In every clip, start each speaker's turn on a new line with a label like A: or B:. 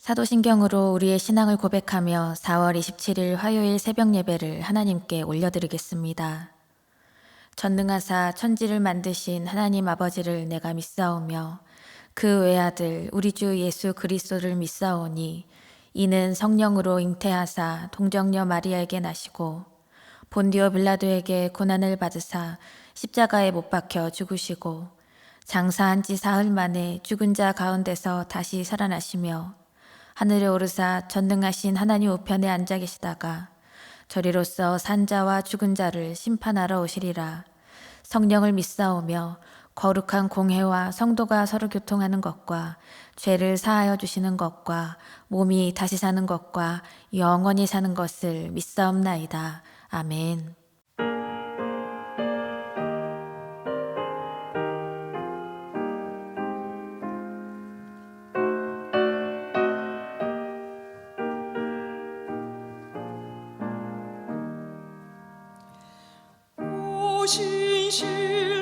A: 사도신경으로 우리의 신앙을 고백하며 4월 27일 화요일 새벽 예배를 하나님께 올려드리겠습니다. 전능하사 천지를 만드신 하나님 아버지를 내가 믿사오며 그 외아들 우리 주 예수 그리스도를 믿사오니 이는 성령으로 잉태하사 동정녀 마리아에게 나시고 본디오 빌라도에게 고난을 받으사 십자가에 못 박혀 죽으시고 장사한 지 사흘 만에 죽은 자 가운데서 다시 살아나시며 하늘에 오르사 전능하신 하나님 우편에 앉아 계시다가 저리로서 산자와 죽은 자를 심판하러 오시리라. 성령을 믿사오며 거룩한 공회와 성도가 서로 교통하는 것과 죄를 사하여 주시는 것과 몸이 다시 사는 것과 영원히 사는 것을 믿사옵나이다. 아멘.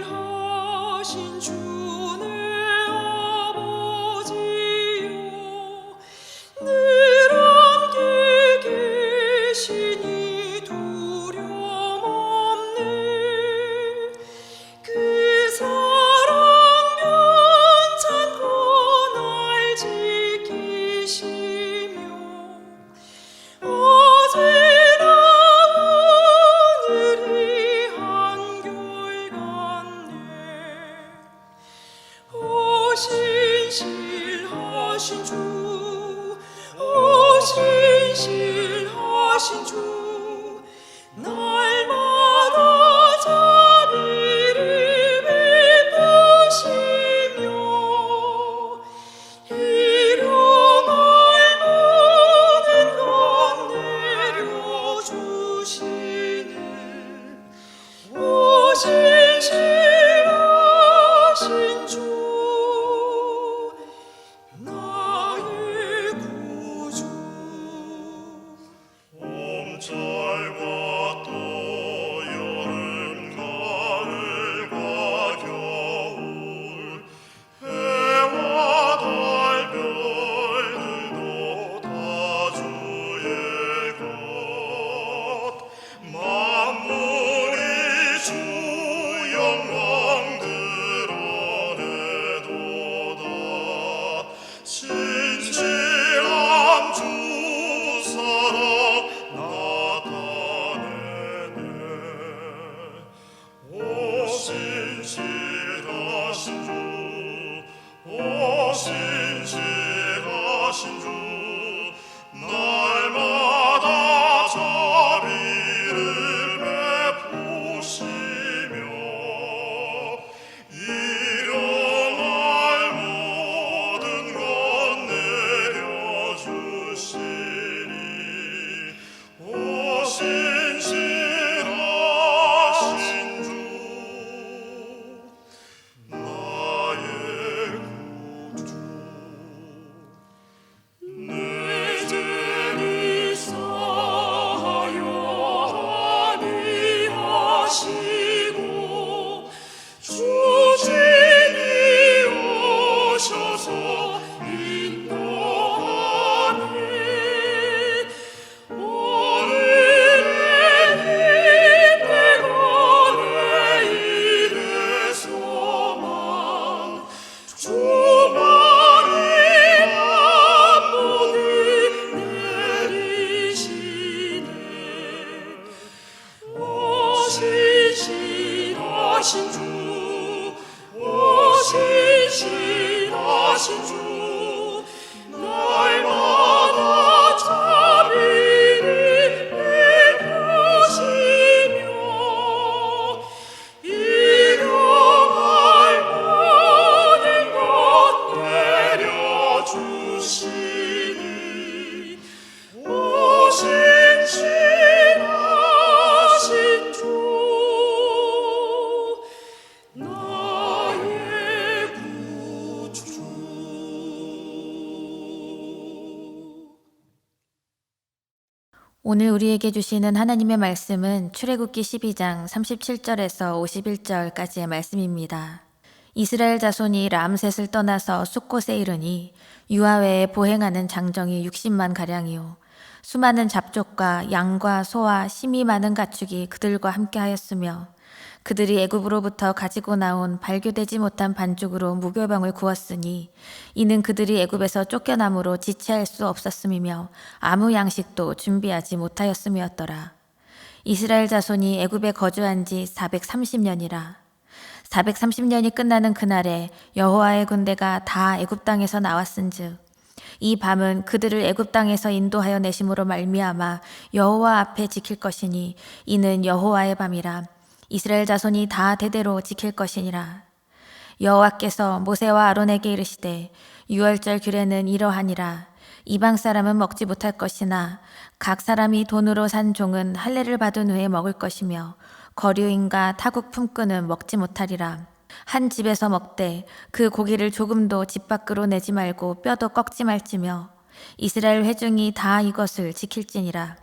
B: 신실하신 주 내 아버지여, 늘 함께 계시니 두려움 없네. 그 사랑 변찮고 날 지키시며 어제나 오늘이 한결같네. 오 신실하신 주, 오 신실하신 주, 날마다 자비를 베푸시며 일용할 모든 것 내려주시는 오 신실하신 주, 나의 구주.
C: 봄철과 또 여름, 가을과 겨울, 해와 달, 별들도 다 주의 것. 만물이 주 영광 드러내도다. 신실한 주 사랑 나타내네. 오 신실하신 주, 오 신실하신 주, 날마다 자비를 베푸시며 일용할 모든 것 내려주시니 오 신실하신 주, 나의 구주.
B: 내 죄를 사하여 아니하시고 주님이 오셔서 인도하네. 오늘의 힘내가 내일의 소망, 주말이 한복을 내리시네. 오 신실하신 주, 오 신실하신 주, 날마다 자비를 베푸시며 일용할 모든 것 내려주시니 오 신실하신 주, 나의 구주.
A: 오늘 우리에게 주시는 하나님의 말씀은 출애굽기 12장 37절에서 51절까지의 말씀입니다. 이스라엘 자손이 람셋을 떠나서 숫곳에 이르니 유아외에 보행하는 장정이 60만 가량이요 수많은 잡족과 양과 소와 심이 많은 가축이 그들과 함께 하였으며 그들이 애굽으로부터 가지고 나온 발교되지 못한 반죽으로 무교병을 구웠으니 이는 그들이 애굽에서 쫓겨남으로 지체할 수 없었음이며 아무 양식도 준비하지 못하였음이었더라. 이스라엘 자손이 애굽에 거주한 지 430년이라. 430년이 끝나는 그날에 여호와의 군대가 다 애굽 땅에서 나왔은즉 이 밤은 그들을 애굽 땅에서 인도하여 내심으로 말미암아 여호와 앞에 지킬 것이니 이는 여호와의 밤이라. 이스라엘 자손이 다 대대로 지킬 것이니라. 여호와께서 모세와 아론에게 이르시되 유월절 규례는 이러하니라. 이방 사람은 먹지 못할 것이나 각 사람이 돈으로 산 종은 할례를 받은 후에 먹을 것이며 거류인과 타국 품꾼은 먹지 못하리라. 한 집에서 먹되 그 고기를 조금도 집 밖으로 내지 말고 뼈도 꺾지 말지며 이스라엘 회중이 다 이것을 지킬지니라.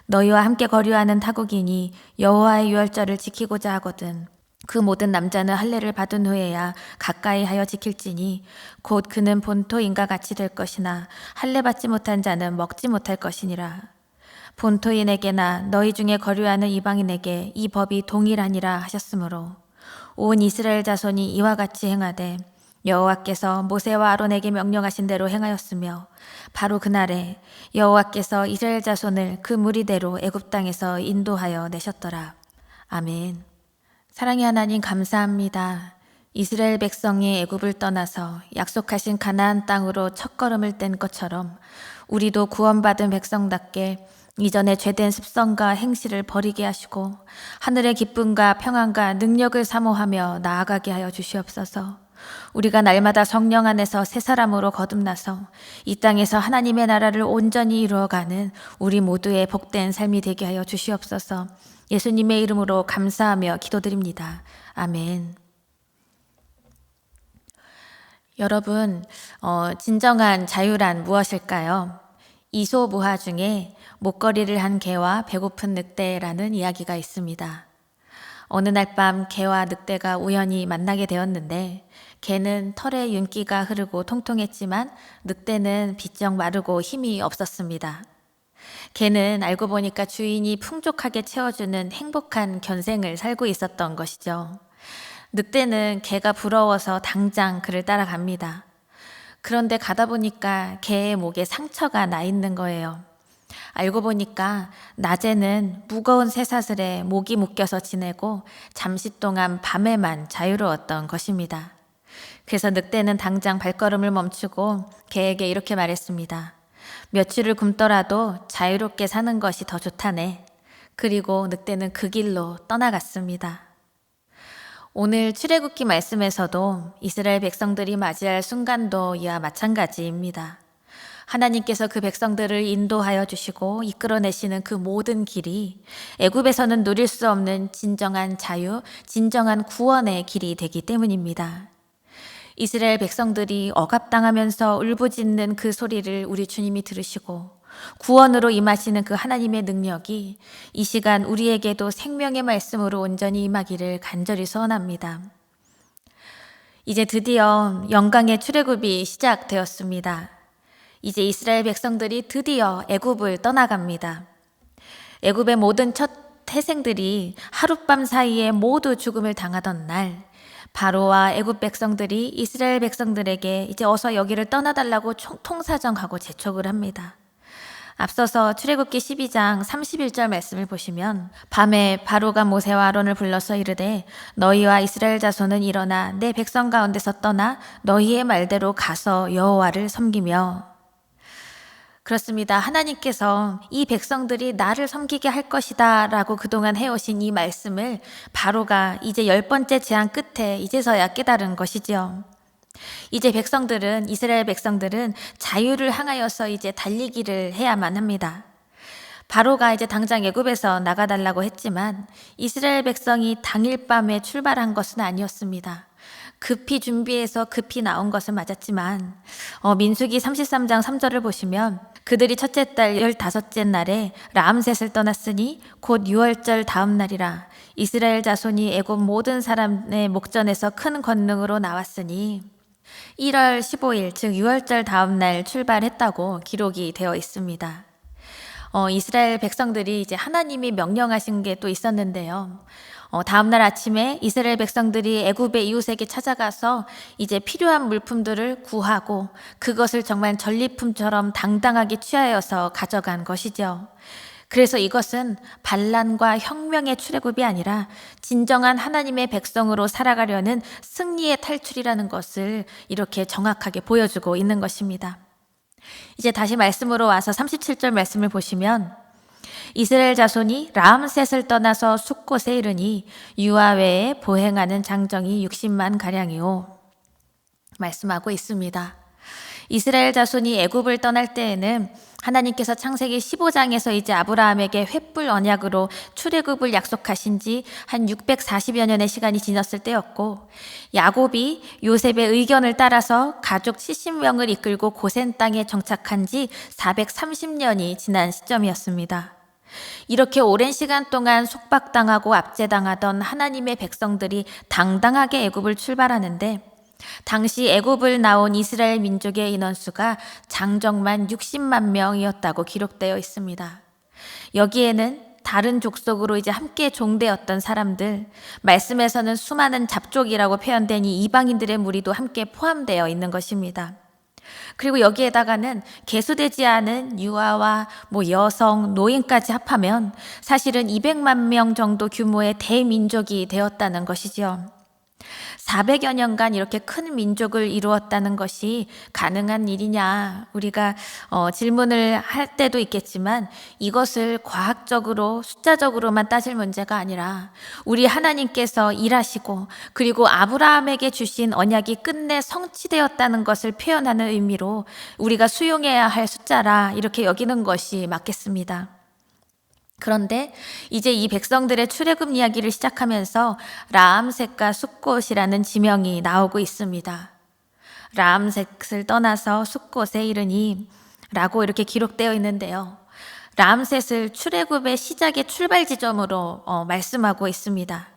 A: 너희와 함께 거류하는 타국인이 여호와의 유월절을 지키고자 하거든 그 모든 남자는 할례를 받은 후에야 가까이 하여 지킬지니 곧 그는 본토인과 같이 될 것이나 할례 받지 못한 자는 먹지 못할 것이니라. 본토인에게나 너희 중에 거류하는 이방인에게 이 법이 동일하니라 하셨으므로 온 이스라엘 자손이 이와 같이 행하되 여호와께서 모세와 아론에게 명령하신 대로 행하였으며 바로 그날에 여호와께서 이스라엘 자손을 그 무리대로 애굽 땅에서 인도하여 내셨더라. 아멘. 사랑의 하나님 감사합니다. 이스라엘 백성이 애굽을 떠나서 약속하신 가나안 땅으로 첫걸음을 뗀 것처럼 우리도 구원받은 백성답게 이전의 죄된 습성과 행실을 버리게 하시고 하늘의 기쁨과 평안과 능력을 사모하며 나아가게 하여 주시옵소서. 우리가 날마다 성령 안에서 새 사람으로 거듭나서 이 땅에서 하나님의 나라를 온전히 이루어가는 우리 모두의 복된 삶이 되게 하여 주시옵소서. 예수님의 이름으로 감사하며 기도드립니다. 아멘. 여러분, 진정한 자유란 무엇일까요? 이소무화 중에 목걸이를 한 개와 배고픈 늑대라는 이야기가 있습니다. 어느 날 밤 개와 늑대가 우연히 만나게 되었는데 개는 털에 윤기가 흐르고 통통했지만 늑대는 비쩍 마르고 힘이 없었습니다. 개는 알고 보니까 주인이 풍족하게 채워주는 행복한 견생을 살고 있었던 것이죠. 늑대는 개가 부러워서 당장 그를 따라갑니다. 그런데 가다 보니까 개의 목에 상처가 나 있는 거예요. 알고 보니까 낮에는 무거운 쇠사슬에 목이 묶여서 지내고 잠시 동안 밤에만 자유로웠던 것입니다. 그래서 늑대는 당장 발걸음을 멈추고 개에게 이렇게 말했습니다. 며칠을 굶더라도 자유롭게 사는 것이 더 좋다네. 그리고 늑대는 그 길로 떠나갔습니다. 오늘 출애굽기 말씀에서도 이스라엘 백성들이 맞이할 순간도 이와 마찬가지입니다. 하나님께서 그 백성들을 인도하여 주시고 이끌어내시는 그 모든 길이 애굽에서는 누릴 수 없는 진정한 자유, 진정한 구원의 길이 되기 때문입니다. 이스라엘 백성들이 억압당하면서 울부짖는 그 소리를 우리 주님이 들으시고 구원으로 임하시는 그 하나님의 능력이 이 시간 우리에게도 생명의 말씀으로 온전히 임하기를 간절히 소원합니다. 이제 드디어 영광의 출애굽이 시작되었습니다. 이제 이스라엘 백성들이 드디어 애굽을 떠나갑니다. 애굽의 모든 첫 태생들이 하룻밤 사이에 모두 죽음을 당하던 날 바로와 애굽 백성들이 이스라엘 백성들에게 이제 어서 여기를 떠나달라고 통사정하고 재촉을 합니다. 앞서서 출애굽기 12장 31절 말씀을 보시면 밤에 바로가 모세와 아론을 불러서 이르되 너희와 이스라엘 자손은 일어나 내 백성 가운데서 떠나 너희의 말대로 가서 여호와를 섬기며. 그렇습니다. 하나님께서 이 백성들이 나를 섬기게 할 것이다 라고 그동안 해오신 이 말씀을 바로가 이제 10번째 제안 끝에 이제서야 깨달은 것이지요. 이제 이스라엘 백성들은 자유를 향하여서 이제 달리기를 해야만 합니다. 바로가 이제 당장 애굽에서 나가달라고 했지만 이스라엘 백성이 당일 밤에 출발한 것은 아니었습니다. 급히 준비해서 급히 나온 것은 맞았지만 민수기 33장 3절을 보시면 그들이 첫째 달 15째 날에 라암셋을 떠났으니 곧 6월절 다음 날이라. 이스라엘 자손이 애굽 모든 사람의 목전에서 큰 권능으로 나왔으니 1월 15일 즉 6월절 다음 날 출발했다고 기록이 되어 있습니다. 이스라엘 백성들이 이제 하나님이 명령하신 게 또 있었는데요. 다음 날 아침에 이스라엘 백성들이 애굽의 이웃에게 찾아가서 이제 필요한 물품들을 구하고 그것을 정말 전리품처럼 당당하게 취하여서 가져간 것이죠. 그래서 이것은 반란과 혁명의 출애굽이 아니라 진정한 하나님의 백성으로 살아가려는 승리의 탈출이라는 것을 이렇게 정확하게 보여주고 있는 것입니다. 이제 다시 말씀으로 와서 37절 말씀을 보시면 이스라엘 자손이 라암셋을 떠나서 숫곳에 이르니 유아 외에 보행하는 장정이 60만 가량이요 말씀하고 있습니다. 이스라엘 자손이 애굽을 떠날 때에는 하나님께서 창세기 15장에서 이제 아브라함에게 횃불 언약으로 출애굽을 약속하신 지 한 640여 년의 시간이 지났을 때였고, 야곱이 요셉의 의견을 따라서 가족 70명을 이끌고 고센 땅에 정착한 지 430년이 지난 시점이었습니다. 이렇게 오랜 시간 동안 속박당하고 압제당하던 하나님의 백성들이 당당하게 애굽을 출발하는데, 당시 애굽을 나온 이스라엘 민족의 인원수가 장정만 60만 명이었다고 기록되어 있습니다. 여기에는 다른 족속으로 이제 함께 종되었던 사람들, 말씀에서는 수많은 잡족이라고 표현된 이 이방인들의 무리도 함께 포함되어 있는 것입니다. 그리고 여기에다가는 계수되지 않은 유아와 여성, 노인까지 합하면 사실은 200만 명 정도 규모의 대민족이 되었다는 것이죠. 400여 년간 이렇게 큰 민족을 이루었다는 것이 가능한 일이냐, 우리가 질문을 할 때도 있겠지만 이것을 과학적으로 숫자적으로만 따질 문제가 아니라 우리 하나님께서 일하시고 그리고 아브라함에게 주신 언약이 끝내 성취되었다는 것을 표현하는 의미로 우리가 수용해야 할 숫자라 이렇게 여기는 것이 맞겠습니다. 그런데 이제 이 백성들의 출애굽 이야기를 시작하면서 라암셋과 숫곳이라는 지명이 나오고 있습니다. 라암셋을 떠나서 숫곳에 이르니 라고 이렇게 기록되어 있는데요. 라암셋을 출애굽의 시작의 출발 지점으로 말씀하고 있습니다.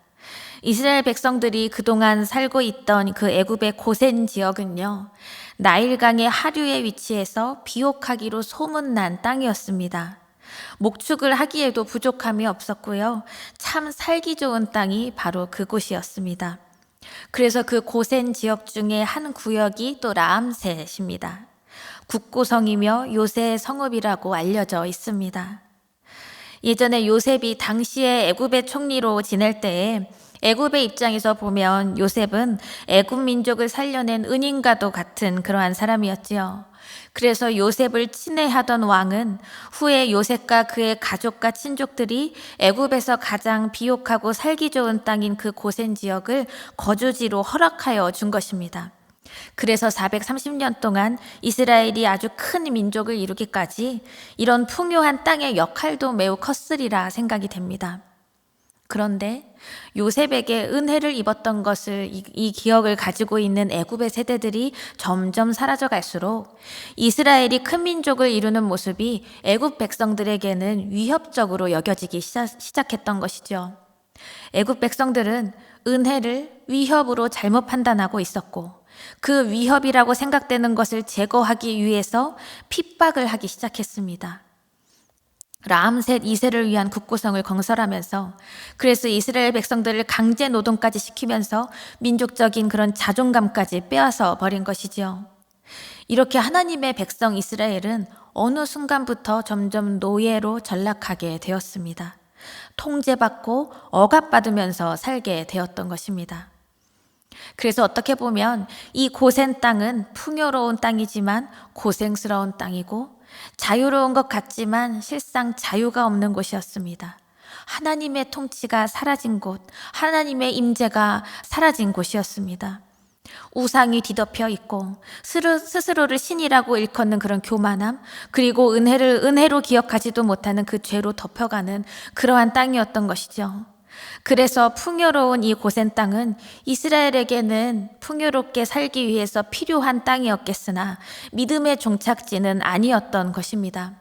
A: 이스라엘 백성들이 그동안 살고 있던 그 애굽의 고센 지역은요, 나일강의 하류에 위치해서 비옥하기로 소문난 땅이었습니다. 목축을 하기에도 부족함이 없었고요. 참 살기 좋은 땅이 바로 그곳이었습니다. 그래서 그 고센 지역 중에 한 구역이 또 라암셋입니다. 국고성이며 요새의 성읍이라고 알려져 있습니다. 예전에 요셉이 당시에 애굽의 총리로 지낼 때에 애굽의 입장에서 보면 요셉은 애굽 민족을 살려낸 은인과도 같은 그러한 사람이었지요. 그래서 요셉을 친애하던 왕은 후에 요셉과 그의 가족과 친족들이 애굽에서 가장 비옥하고 살기 좋은 땅인 그 고센 지역을 거주지로 허락하여 준 것입니다. 그래서 430년 동안 이스라엘이 아주 큰 민족을 이루기까지 이런 풍요한 땅의 역할도 매우 컸으리라 생각이 됩니다. 그런데 요셉에게 은혜를 입었던 것을 이 기억을 가지고 있는 애굽의 세대들이 점점 사라져 갈수록 이스라엘이 큰 민족을 이루는 모습이 애굽 백성들에게는 위협적으로 여겨지기 시작했던 것이죠. 애굽 백성들은 은혜를 위협으로 잘못 판단하고 있었고 그 위협이라고 생각되는 것을 제거하기 위해서 핍박을 하기 시작했습니다. 라암셋 2세를 위한 국고성을 건설하면서 그래서 이스라엘 백성들을 강제 노동까지 시키면서 민족적인 그런 자존감까지 빼앗아 버린 것이죠. 이렇게 하나님의 백성 이스라엘은 어느 순간부터 점점 노예로 전락하게 되었습니다. 통제받고 억압받으면서 살게 되었던 것입니다. 그래서 어떻게 보면 이 고센 땅은 풍요로운 땅이지만 고생스러운 땅이고 자유로운 것 같지만 실상 자유가 없는 곳이었습니다. 하나님의 통치가 사라진 곳, 하나님의 임재가 사라진 곳이었습니다. 우상이 뒤덮여 있고 스스로를 신이라고 일컫는 그런 교만함, 그리고 은혜를 은혜로 기억하지도 못하는 그 죄로 덮여가는 그러한 땅이었던 것이죠. 그래서 풍요로운 이 고센 땅은 이스라엘에게는 풍요롭게 살기 위해서 필요한 땅이었겠으나 믿음의 종착지는 아니었던 것입니다.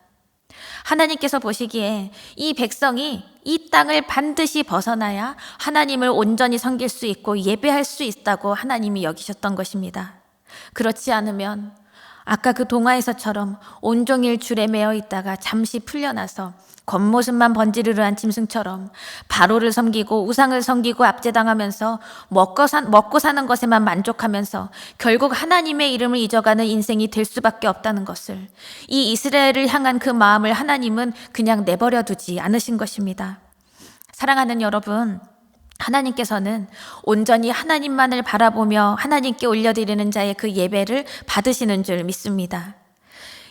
A: 하나님께서 보시기에 이 백성이 이 땅을 반드시 벗어나야 하나님을 온전히 섬길 수 있고 예배할 수 있다고 하나님이 여기셨던 것입니다. 그렇지 않으면 아까 그 동화에서처럼 온종일 줄에 매어 있다가 잠시 풀려나서 겉모습만 번지르르한 짐승처럼 바로를 섬기고 우상을 섬기고 압제당하면서 먹고 사는 것에만 만족하면서 결국 하나님의 이름을 잊어가는 인생이 될 수밖에 없다는 것을, 이 이스라엘을 향한 그 마음을 하나님은 그냥 내버려 두지 않으신 것입니다. 사랑하는 여러분, 하나님께서는 온전히 하나님만을 바라보며 하나님께 올려드리는 자의 그 예배를 받으시는 줄 믿습니다.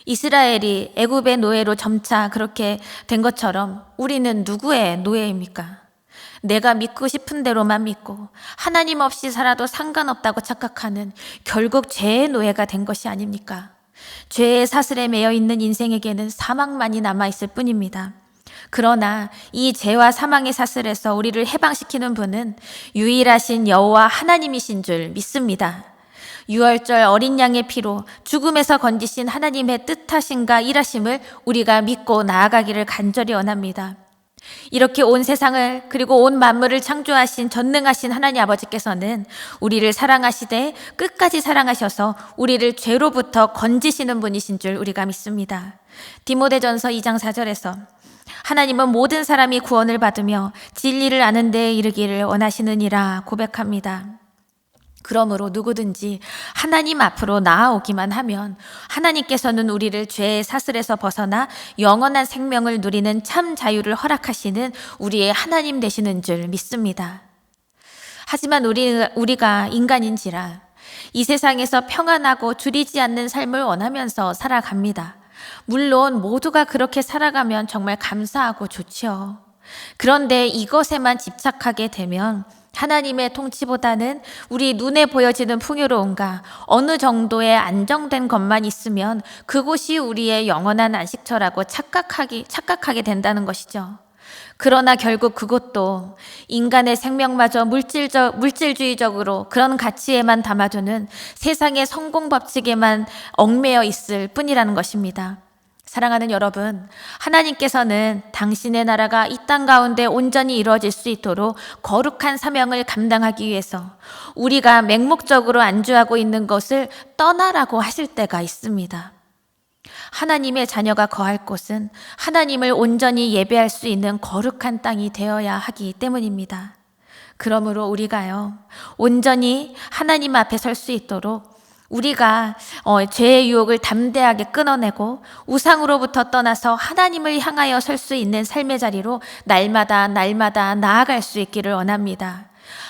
A: 이스라엘이 애굽의 노예로 점차 그렇게 된 것처럼 우리는 누구의 노예입니까? 내가 믿고 싶은 대로만 믿고 하나님 없이 살아도 상관없다고 착각하는 결국 죄의 노예가 된 것이 아닙니까? 죄의 사슬에 매여 있는 인생에게는 사망만이 남아있을 뿐입니다. 그러나 이 죄와 사망의 사슬에서 우리를 해방시키는 분은 유일하신 여호와 하나님이신 줄 믿습니다. 유월절 어린 양의 피로 죽음에서 건지신 하나님의 뜻하심과 일하심을 우리가 믿고 나아가기를 간절히 원합니다. 이렇게 온 세상을 그리고 온 만물을 창조하신 전능하신 하나님 아버지께서는 우리를 사랑하시되 끝까지 사랑하셔서 우리를 죄로부터 건지시는 분이신 줄 우리가 믿습니다. 디모데전서 2장 4절에서 하나님은 모든 사람이 구원을 받으며 진리를 아는 데에 이르기를 원하시느니라 고백합니다. 그러므로 누구든지 하나님 앞으로 나아오기만 하면 하나님께서는 우리를 죄의 사슬에서 벗어나 영원한 생명을 누리는 참 자유를 허락하시는 우리의 하나님 되시는 줄 믿습니다. 하지만 우리가 인간인지라 이 세상에서 평안하고 줄이지 않는 삶을 원하면서 살아갑니다. 물론 모두가 그렇게 살아가면 정말 감사하고 좋지요. 그런데 이것에만 집착하게 되면 하나님의 통치보다는 우리 눈에 보여지는 풍요로움과 어느 정도의 안정된 것만 있으면 그곳이 우리의 영원한 안식처라고 착각하게 된다는 것이죠. 그러나 결국 그것도 인간의 생명마저 물질주의적으로 그런 가치에만 담아두는 세상의 성공 법칙에만 얽매여 있을 뿐이라는 것입니다. 사랑하는 여러분, 하나님께서는 당신의 나라가 이 땅 가운데 온전히 이루어질 수 있도록 거룩한 사명을 감당하기 위해서 우리가 맹목적으로 안주하고 있는 것을 떠나라고 하실 때가 있습니다. 하나님의 자녀가 거할 곳은 하나님을 온전히 예배할 수 있는 거룩한 땅이 되어야 하기 때문입니다. 그러므로 우리가요, 온전히 하나님 앞에 설 수 있도록 우리가 죄의 유혹을 담대하게 끊어내고 우상으로부터 떠나서 하나님을 향하여 설 수 있는 삶의 자리로 날마다 나아갈 수 있기를 원합니다.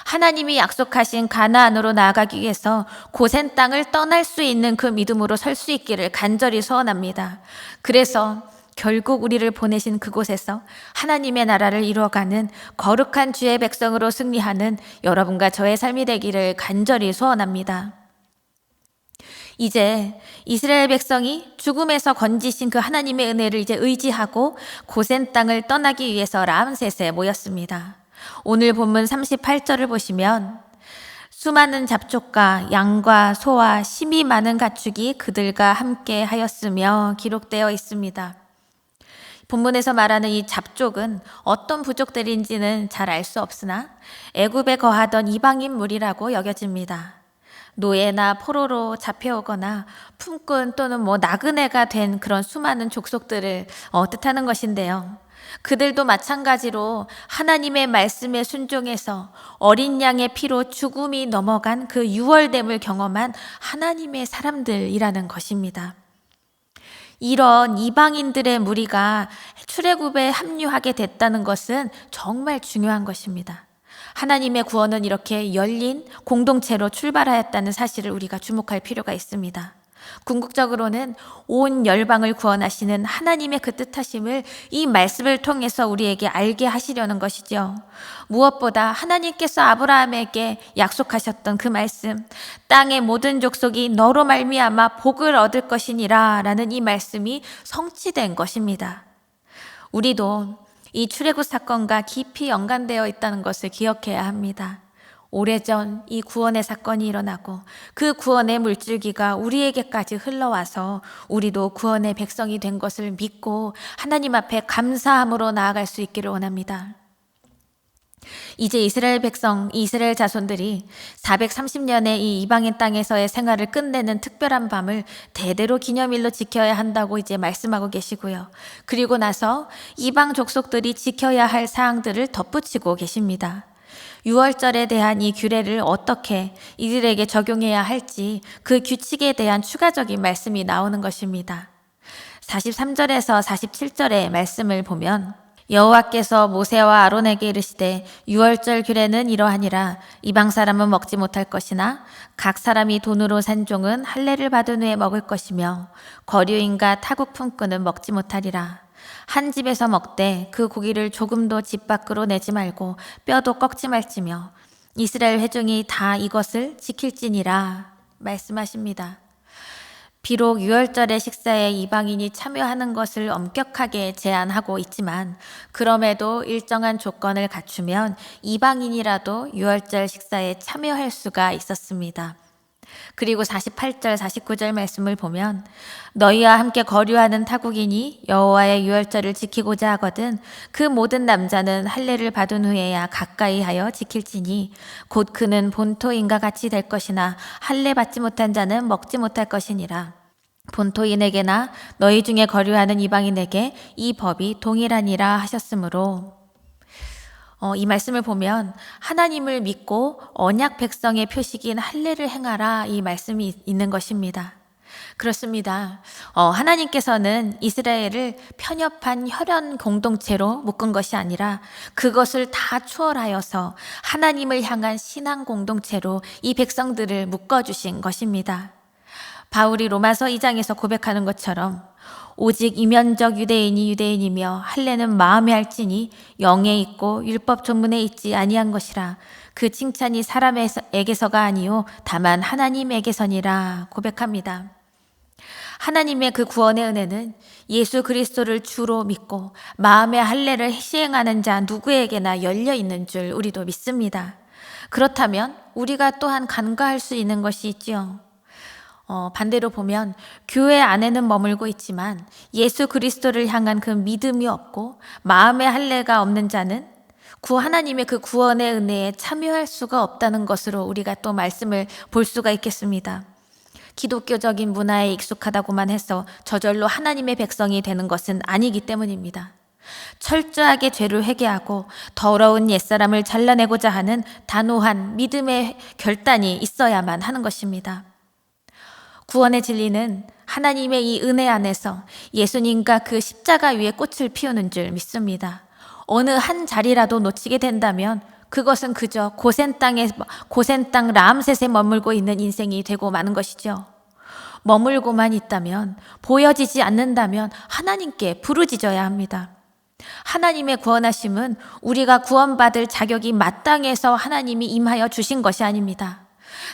A: 하나님이 약속하신 가나안으로 나아가기 위해서 고센 땅을 떠날 수 있는 그 믿음으로 설 수 있기를 간절히 소원합니다. 그래서 결국 우리를 보내신 그곳에서 하나님의 나라를 이루어가는 거룩한 주의 백성으로 승리하는 여러분과 저의 삶이 되기를 간절히 소원합니다. 이제 이스라엘 백성이 죽음에서 건지신 그 하나님의 은혜를 이제 의지하고 고센 땅을 떠나기 위해서 람셋에 모였습니다. 오늘 본문 38절을 보시면 수많은 잡족과 양과 소와 심이 많은 가축이 그들과 함께 하였으며 기록되어 있습니다. 본문에서 말하는 이 잡족은 어떤 부족들인지는 잘 알 수 없으나 애굽에 거하던 이방인 무리라고 여겨집니다. 노예나 포로로 잡혀오거나 품꾼 또는 나그네가 된 그런 수많은 족속들을 뜻하는 것인데요. 그들도 마찬가지로 하나님의 말씀에 순종해서 어린 양의 피로 죽음이 넘어간 그 유월됨을 경험한 하나님의 사람들이라는 것입니다. 이런 이방인들의 무리가 출애굽에 합류하게 됐다는 것은 정말 중요한 것입니다. 하나님의 구원은 이렇게 열린 공동체로 출발하였다는 사실을 우리가 주목할 필요가 있습니다. 궁극적으로는 온 열방을 구원하시는 하나님의 그 뜻하심을 이 말씀을 통해서 우리에게 알게 하시려는 것이죠. 무엇보다 하나님께서 아브라함에게 약속하셨던 그 말씀, 땅의 모든 족속이 너로 말미암아 복을 얻을 것이니라 라는 이 말씀이 성취된 것입니다. 우리도 이 출애굽 사건과 깊이 연관되어 있다는 것을 기억해야 합니다. 오래전 이 구원의 사건이 일어나고 그 구원의 물줄기가 우리에게까지 흘러와서 우리도 구원의 백성이 된 것을 믿고 하나님 앞에 감사함으로 나아갈 수 있기를 원합니다. 이제 이스라엘 백성, 이스라엘 자손들이 430년의 이 이방인 땅에서의 생활을 끝내는 특별한 밤을 대대로 기념일로 지켜야 한다고 이제 말씀하고 계시고요. 그리고 나서 이방 족속들이 지켜야 할 사항들을 덧붙이고 계십니다. 유월절에 대한 이 규례를 어떻게 이들에게 적용해야 할지 그 규칙에 대한 추가적인 말씀이 나오는 것입니다. 43절에서 47절의 말씀을 보면 여호와께서 모세와 아론에게 이르시되 유월절 규례는 이러하니라. 이방 사람은 먹지 못할 것이나 각 사람이 돈으로 산 종은 할례를 받은 후에 먹을 것이며 거류인과 타국 품꾼은 먹지 못하리라. 한 집에서 먹되 그 고기를 조금도 집 밖으로 내지 말고 뼈도 꺾지 말지며 이스라엘 회중이 다 이것을 지킬지니라 말씀하십니다. 비록 유월절의 식사에 이방인이 참여하는 것을 엄격하게 제한하고 있지만 그럼에도 일정한 조건을 갖추면 이방인이라도 유월절 식사에 참여할 수가 있었습니다. 그리고 48절, 49절 말씀을 보면 너희와 함께 거류하는 타국인이 여호와의 유월절을 지키고자 하거든 그 모든 남자는 할례를 받은 후에야 가까이 하여 지킬지니 곧 그는 본토인과 같이 될 것이나 할례 받지 못한 자는 먹지 못할 것이니라. 본토인에게나 너희 중에 거류하는 이방인에게 이 법이 동일하니라 하셨으므로 이 말씀을 보면 하나님을 믿고 언약 백성의 표식인 할례를 행하라 이 말씀이 있는 것입니다. 그렇습니다. 하나님께서는 이스라엘을 편협한 혈연 공동체로 묶은 것이 아니라 그것을 다 초월하여서 하나님을 향한 신앙 공동체로 이 백성들을 묶어주신 것입니다. 바울이 로마서 2장에서 고백하는 것처럼 오직 이면적 유대인이 유대인이며 할례는 마음에 할지니 영에 있고 율법 조문에 있지 아니한 것이라. 그 칭찬이 사람에게서가 아니요 다만 하나님에게서니라 고백합니다. 하나님의 그 구원의 은혜는 예수 그리스도를 주로 믿고 마음의 할례를 시행하는 자 누구에게나 열려 있는 줄 우리도 믿습니다. 그렇다면 우리가 또한 간과할 수 있는 것이 있지요. 반대로 보면 교회 안에는 머물고 있지만 예수 그리스도를 향한 그 믿음이 없고 마음의 할례가 없는 자는 하나님의 그 구원의 은혜에 참여할 수가 없다는 것으로 우리가 또 말씀을 볼 수가 있겠습니다. 기독교적인 문화에 익숙하다고만 해서 저절로 하나님의 백성이 되는 것은 아니기 때문입니다. 철저하게 죄를 회개하고 더러운 옛사람을 잘라내고자 하는 단호한 믿음의 결단이 있어야만 하는 것입니다. 구원의 진리는 하나님의 이 은혜 안에서 예수님과 그 십자가 위에 꽃을 피우는 줄 믿습니다. 어느 한 자리라도 놓치게 된다면 그것은 그저 고센 땅 람셋에 머물고 있는 인생이 되고 마는 것이죠. 머물고만 있다면, 보여지지 않는다면 하나님께 부르짖어야 합니다. 하나님의 구원하심은 우리가 구원받을 자격이 마땅해서 하나님이 임하여 주신 것이 아닙니다.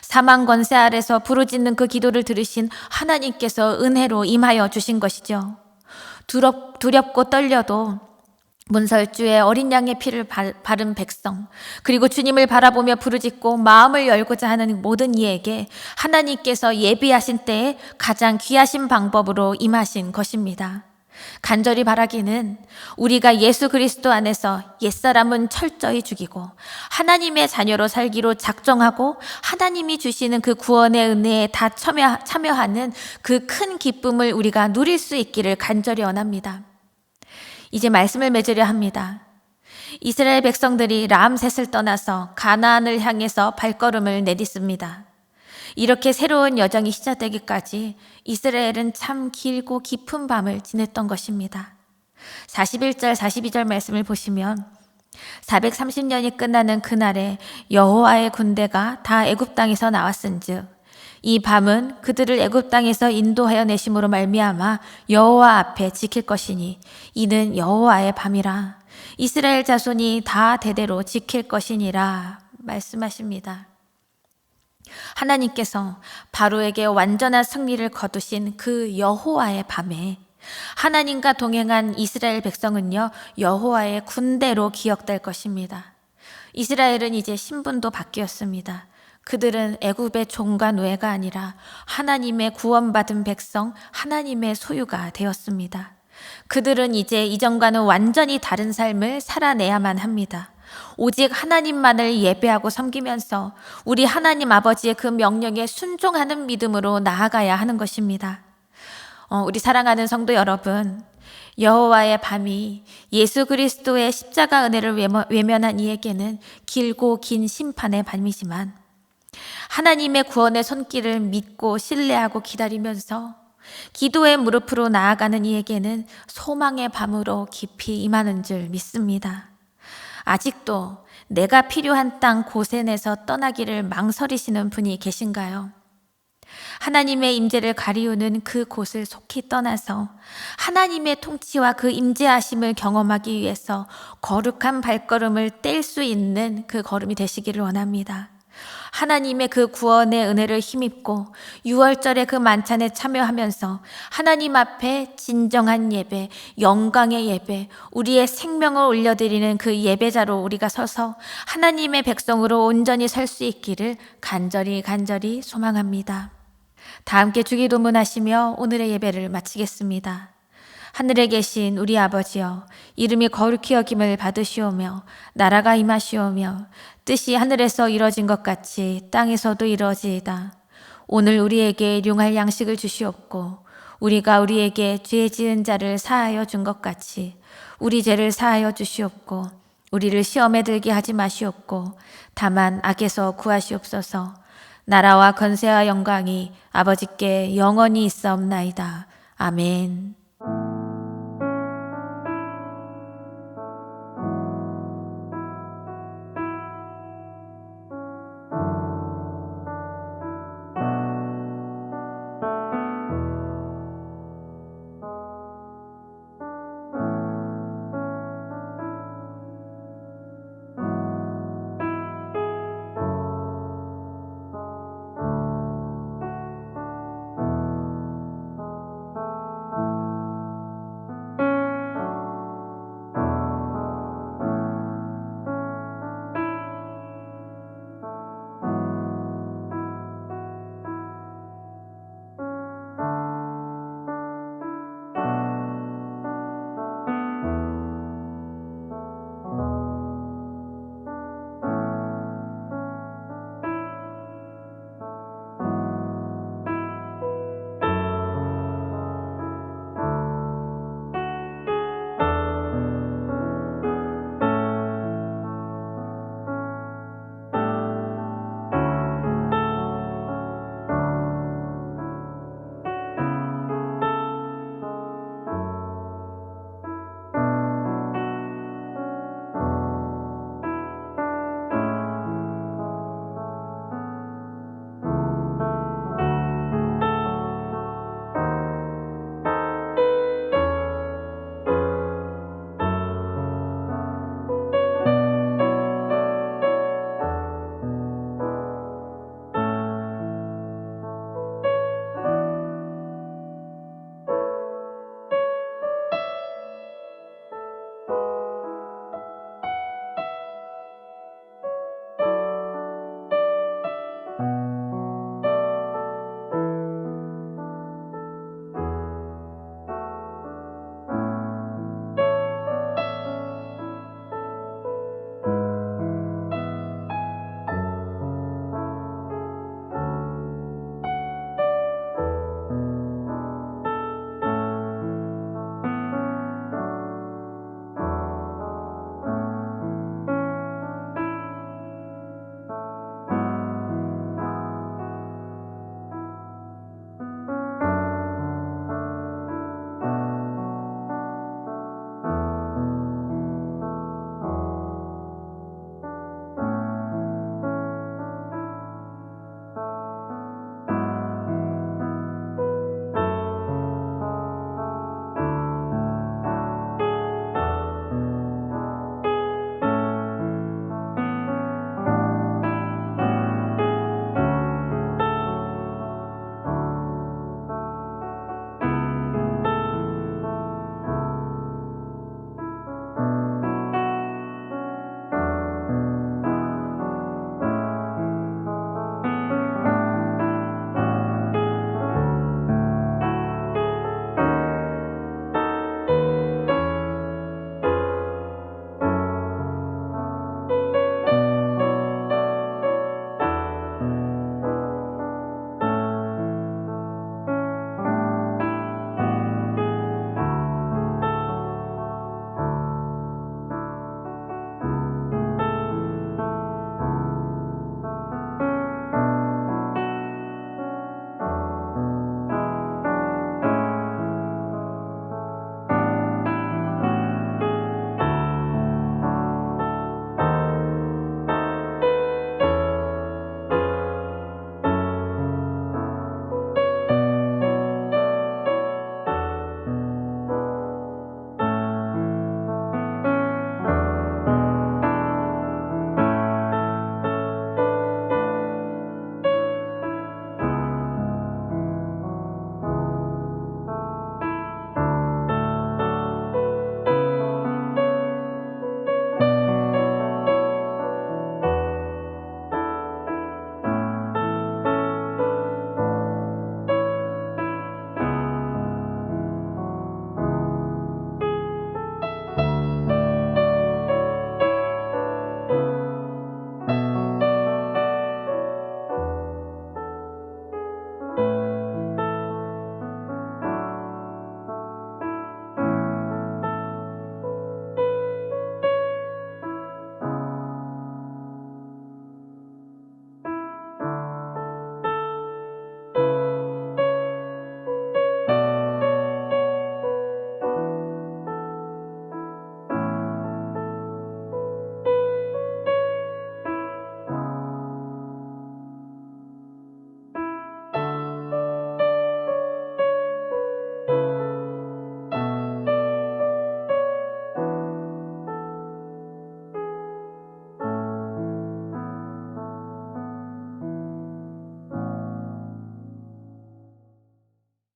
A: 사망 권세 아래서 부르짖는 그 기도를 들으신 하나님께서 은혜로 임하여 주신 것이죠. 두렵고 떨려도 문설주에 어린 양의 피를 바른 백성, 그리고 주님을 바라보며 부르짖고 마음을 열고자 하는 모든 이에게 하나님께서 예비하신 때에 가장 귀하신 방법으로 임하신 것입니다. 간절히 바라기는 우리가 예수 그리스도 안에서 옛사람은 철저히 죽이고 하나님의 자녀로 살기로 작정하고 하나님이 주시는 그 구원의 은혜에 다 참여하는 그 큰 기쁨을 우리가 누릴 수 있기를 간절히 원합니다. 이제 말씀을 맺으려 합니다. 이스라엘 백성들이 람셋을 떠나서 가나안을 향해서 발걸음을 내딛습니다. 이렇게 새로운 여정이 시작되기까지 이스라엘은 참 길고 깊은 밤을 지냈던 것입니다. 41절, 42절 말씀을 보시면 430년이 끝나는 그날에 여호와의 군대가 다 애굽 땅에서 나왔은즉 이 밤은 그들을 애굽 땅에서 인도하여 내심으로 말미암아 여호와 앞에 지킬 것이니 이는 여호와의 밤이라. 이스라엘 자손이 다 대대로 지킬 것이니라 말씀하십니다. 하나님께서 바로에게 완전한 승리를 거두신 그 여호와의 밤에 하나님과 동행한 이스라엘 백성은요, 여호와의 군대로 기억될 것입니다. 이스라엘은 이제 신분도 바뀌었습니다. 그들은 애굽의 종과 노예가 아니라 하나님의 구원받은 백성, 하나님의 소유가 되었습니다. 그들은 이제 이전과는 완전히 다른 삶을 살아내야만 합니다. 오직 하나님만을 예배하고 섬기면서 우리 하나님 아버지의 그 명령에 순종하는 믿음으로 나아가야 하는 것입니다. 우리 사랑하는 성도 여러분, 여호와의 밤이 예수 그리스도의 십자가 은혜를 외면한 이에게는 길고 긴 심판의 밤이지만, 하나님의 구원의 손길을 믿고 신뢰하고 기다리면서 기도의 무릎으로 나아가는 이에게는 소망의 밤으로 깊이 임하는 줄 믿습니다. 아직도 내가 필요한 땅 고센에서 떠나기를 망설이시는 분이 계신가요? 하나님의 임재를 가리우는 그 곳을 속히 떠나서 하나님의 통치와 그 임재하심을 경험하기 위해서 거룩한 발걸음을 뗄 수 있는 그 걸음이 되시기를 원합니다. 하나님의 그 구원의 은혜를 힘입고 6월절의 그 만찬에 참여하면서 하나님 앞에 진정한 예배, 영광의 예배, 우리의 생명을 올려드리는 그 예배자로 우리가 서서 하나님의 백성으로 온전히 설 수 있기를 간절히 소망합니다. 다 함께 주기도문 하시며 오늘의 예배를 마치겠습니다. 하늘에 계신 우리 아버지여, 이름이 거룩히 여김을 받으시오며 나라가 임하시오며 뜻이 하늘에서 이루어진 것 같이 땅에서도 이루어지이다. 오늘 우리에게 일용할 양식을 주시옵고 우리가 우리에게 죄 지은 자를 사하여 준 것 같이 우리 죄를 사하여 주시옵고 우리를 시험에 들게 하지 마시옵고 다만 악에서 구하시옵소서. 나라와 권세와 영광이 아버지께 영원히 있사옵나이다. 아멘.